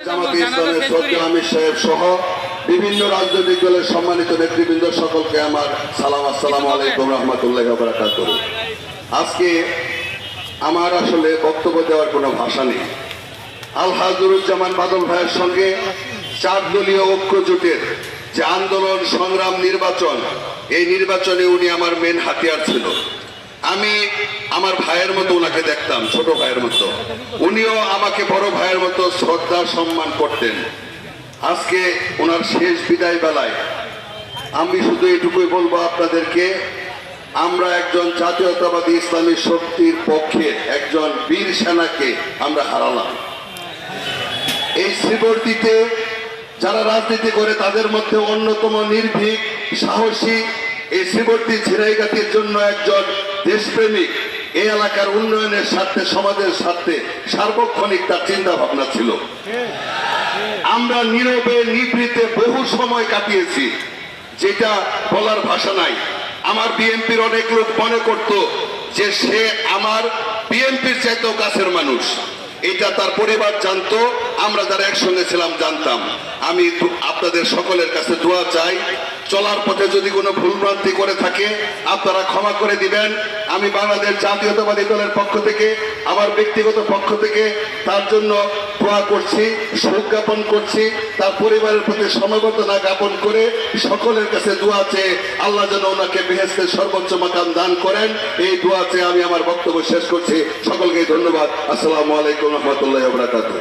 জামাতে ইসলামের শ্রদ্ধা আমির সাহেব সহ বিভিন্ন রাজনৈতিক দলের সম্মানিত নেতৃবৃন্দ সকলকে আমার সালাম, আসসালামু আলাইকুম রহমতুল্লাহি ওয়া বারাকাতুহু। আজকে আমার আসলে বক্তব্য দেওয়ার কোনো ভাষা নেই। আলহাজুরুজ্জামান বাদল ভাইয়ের সঙ্গে 4 দলীয় ঐক্য জোটের যে আন্দোলন সংগ্রাম নির্বাচন, এই নির্বাচনে উনি আমার মেন হাতিয়ার ছিল। আমি আমার ভাইয়ের মতো ওনাকে দেখতাম, ছোট ভাইয়ের মতো। উনিও আমাকে বড় ভাইয়ের মতো শ্রদ্ধা সম্মান করতেন। আজকে ওনার শেষ বিদায় বেলায় আমি শুধু এটুকুই বলবো আপনাদেরকে, আমরা একজন জাতীয়তাবাদী ইসলামী শক্তির পক্ষে একজন বীর সেনাকে আমরা হারালাম। এই শ্রীবর্তীতে যারা রাজনীতি করে তাদের মধ্যে অন্যতম নির্ভীক সাহসী, এই শ্রীবর্তী ঝিনাইগাতির জন্য একজন দেশপ্রেমিক, এই এলাকার উন্নয়নের স্বার্থে সমাজের স্বার্থে সার্বক্ষণিক তার চিন্তা ভাবনা ছিল। আমরা নীরবে নিভৃতে বহু সময় কাটিয়েছি, যেটা বলার ভাষা নাই। আমার বিএনপির অনেক লোক মনে করত যে সে আমার বিএনপির চাইতেও কাছের মানুষ। এটা তার পরিবার জানতো, আমরা যারা একসঙ্গে ছিলাম জানতাম। আমি আপনাদের সকলের কাছে দোয়া চাই, চলার পথে যদি কোনো ভুলভ্রান্তি করে থাকে আপনারা ক্ষমা করে দিবেন। আমি বাংলাদেশ জাতীয়তাবাদী দলের পক্ষ থেকে, আমার ব্যক্তিগত পক্ষ থেকে তার জন্য দোয়া করছি, শোক জ্ঞাপন করছি। তার পরিবারের প্রতি সমবেদনা জ্ঞাপন করে সকলের কাছে দোয়া চেয়ে আল্লাহ যেন ওনাকে বেহেশতের সর্বোচ্চ মাকাম দান করেন, এই দোয়া চেয়ে আমি আমার বক্তব্য শেষ করছি। সকলকে ধন্যবাদ। আসসালামু আলাইকুম রহমতুল্লাহি ওয়া বারাকাতুহু।